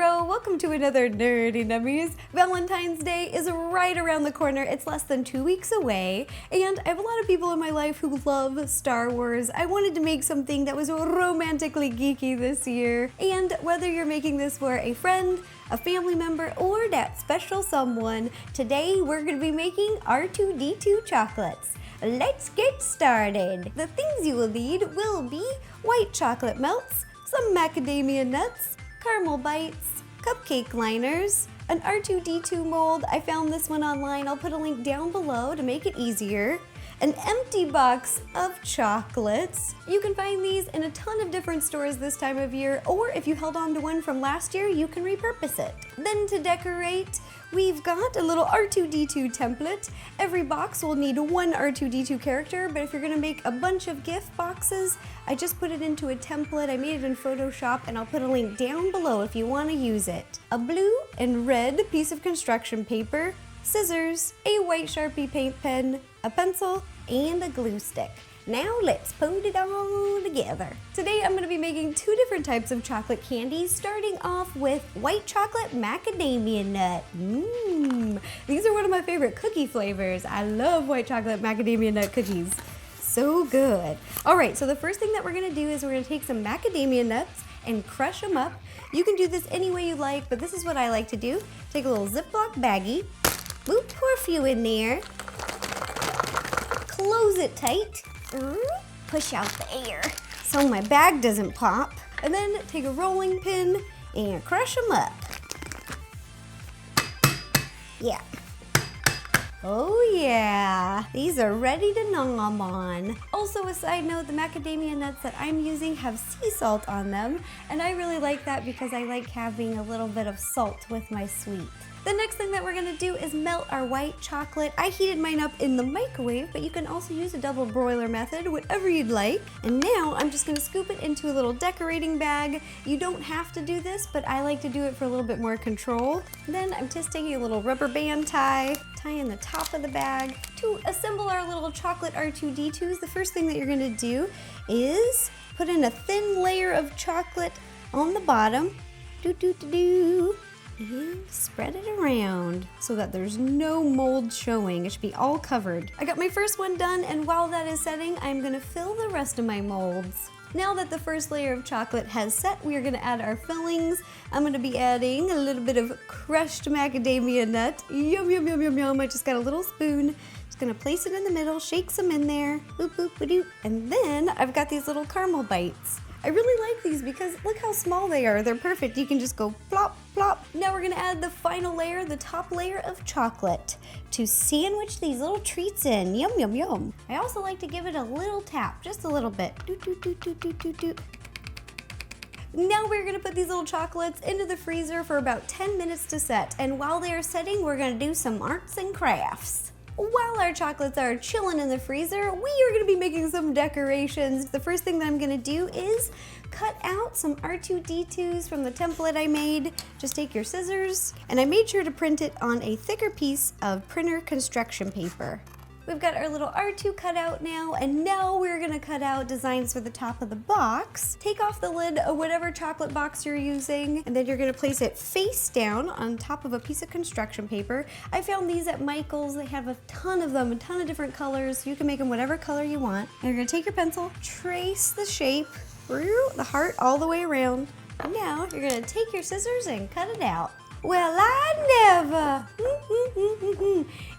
Hello, welcome to another Nerdy Nummies. Valentine's Day is right around the corner. It's less than 2 weeks away, and I have a lot of people in my life who love Star Wars. I wanted to make something that was romantically geeky this year, and whether you're making this for a friend, a family member, or that special someone, today we're going to be making R2-D2 chocolates. Let's get started. The things you will need will be white chocolate melts, some macadamia nuts, caramel bites, cupcake liners, an R2-D2 mold. I found this one online. I'll put a link down below to make it easier. An empty box of chocolates. You can find these in a ton of different stores this time of year, or if you held on to one from last year, you can repurpose it. Then to decorate, we've got a little R2-D2 template. Every box will need one R2-D2 character, but if you're gonna make a bunch of gift boxes, I just put it into a template. I made it in Photoshop, and I'll put a link down below if you wanna use it. A blue and red piece of construction paper, scissors, a white Sharpie paint pen, a pencil, and a glue stick. Now let's put it all together. Today I'm going to be making two different types of chocolate candies, starting off with white chocolate macadamia nut. These are one of my favorite cookie flavors. I love white chocolate macadamia nut cookies. So good. All right, so the first thing that we're going to do is we're going to take some macadamia nuts and crush them up. You can do this any way you like, but this is what I like to do. Take a little Ziploc baggie, pour a few in there, close it tight, push out the air so my bag doesn't pop, and then take a rolling pin and crush them up. Yeah. Oh yeah, these are ready to nom on. Also, a side note, the macadamia nuts that I'm using have sea salt on them, and I really like that because I like having a little bit of salt with my sweet. The next thing that we're gonna do is melt our white chocolate. I heated mine up in the microwave, but you can also use a double broiler method, whatever you'd like. And now I'm just gonna scoop it into a little decorating bag. You don't have to do this, but I like to do it for a little bit more control. Then I'm just taking a little rubber band tying the top of the bag. To assemble our little chocolate R2-D2s, the first thing that you're gonna do is put in a thin layer of chocolate on the bottom. And spread it around so that there's no mold showing. It should be all covered. I got my first one done, and while that is setting, I'm gonna fill the rest of my molds. Now that the first layer of chocolate has set, we are gonna add our fillings. I'm gonna be adding a little bit of crushed macadamia nut. Yum, yum, yum, yum, yum. I just got a little spoon. Just gonna place it in the middle, shake some in there, boop, boop, ba-doop. And then I've got these little caramel bites. I really like these because look how small they are. They're perfect. You can just go plop, plop. Now we're gonna add the final layer, the top layer of chocolate to sandwich these little treats in. Yum, yum, yum. I also like to give it a little tap, just a little bit. Doot, doot, doot, doot, doot, doot, doot. Now we're gonna put these little chocolates into the freezer for about 10 minutes to set. And while they are setting, we're gonna do some arts and crafts. While our chocolates are chilling in the freezer, we are gonna be making some decorations. The first thing that I'm gonna do is cut out some R2-D2s from the template I made. Just take your scissors, and I made sure to print it on a thicker piece of printer construction paper. We've got our little R2 cut out now, and now we're gonna cut out designs for the top of the box. Take off the lid of whatever chocolate box you're using, and then you're gonna place it face down on top of a piece of construction paper. I found these at Michael's. They have a ton of them, a ton of different colors. You can make them whatever color you want. And you're gonna take your pencil, trace the shape, the heart all the way around. And now you're gonna take your scissors and cut it out. Well, I never.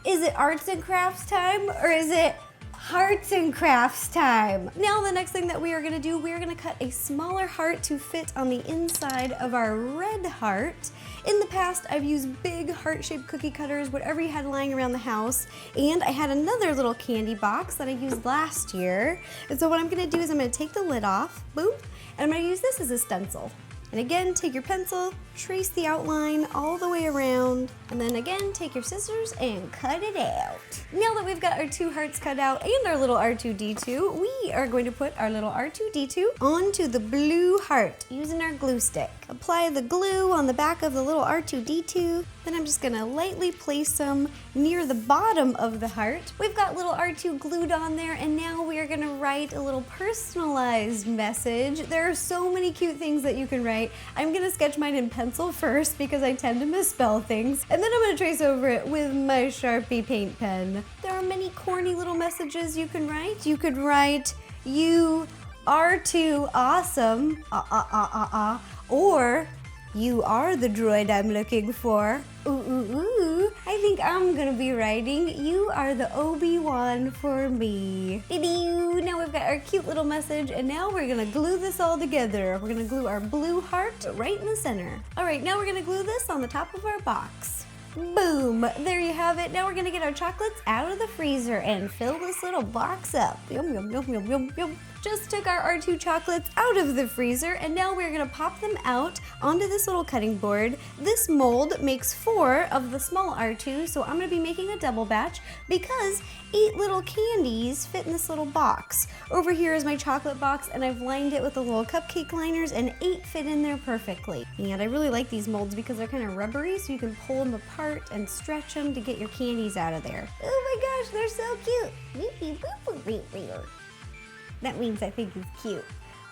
Is it arts and crafts time, or is it hearts and crafts time? Now the next thing that we are gonna do, we are gonna cut a smaller heart to fit on the inside of our red heart. In the past, I've used big heart-shaped cookie cutters, whatever you had lying around the house, and I had another little candy box that I used last year. And so what I'm gonna do is I'm gonna take the lid off, boom, and I'm gonna use this as a stencil. And again, take your pencil, trace the outline all the way around, and then again, take your scissors and cut it out. Now that we've got our two hearts cut out and our little R2-D2, we are going to put our little R2-D2 onto the blue heart using our glue stick. Apply the glue on the back of the little R2-D2, Then I'm just gonna lightly place them near the bottom of the heart. We've got little R2 glued on there, and now we are gonna write a little personalized message. There are so many cute things that you can write. I'm gonna sketch mine in pencil first because I tend to misspell things, and then I'm gonna trace over it with my Sharpie paint pen. There are many corny little messages you can write. You could write, "You are too awesome, or "You are the droid I'm looking for. Ooh, ooh, ooh." I think I'm gonna be writing, "You are the Obi-Wan for me." Dee-doo. Now we've got our cute little message, and now we're gonna glue this all together. We're gonna glue our blue heart right in the center. All right, now we're gonna glue this on the top of our box. Boom, there you have it. Now we're gonna get our chocolates out of the freezer and fill this little box up. Yum, yum, yum, yum, yum, yum. Just took our R2 chocolates out of the freezer, and now we're gonna pop them out onto this little cutting board. This mold makes 4 of the small R2, so I'm gonna be making a double batch because 8 little candies fit in this little box. Over here is my chocolate box, and I've lined it with the little cupcake liners, and 8 fit in there perfectly. And I really like these molds because they're kind of rubbery, so you can pull them apart and stretch them to get your candies out of there. Oh my gosh, they're so cute. That means I think he's cute.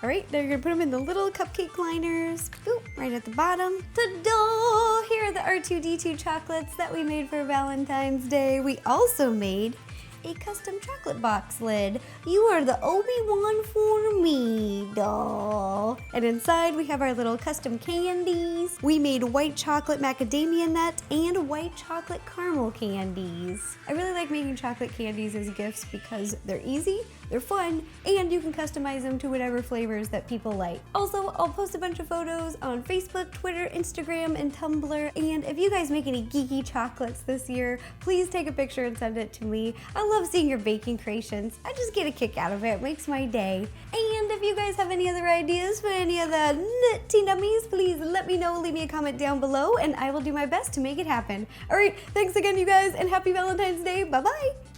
All right, now you're gonna put them in the little cupcake liners, boop, right at the bottom. Ta-da! Here are the R2-D2 chocolates that we made for Valentine's Day. We also made a custom chocolate box lid. "You are the Obi-Wan for me, doll." And inside we have our little custom candies. We made white chocolate macadamia nut and white chocolate caramel candies. I really like making chocolate candies as gifts because they're easy, they're fun, and you can customize them to whatever flavors that people like. Also, I'll post a bunch of photos on Facebook, Twitter, Instagram, and Tumblr. And if you guys make any geeky chocolates this year, please take a picture and send it to me. I love seeing your baking creations. I just get a kick out of it. It makes my day. And if you guys have any other ideas for any of the nutty nummies, please let me know. Leave me a comment down below, and I will do my best to make it happen. All right, thanks again, you guys, and happy Valentine's Day. Bye-bye.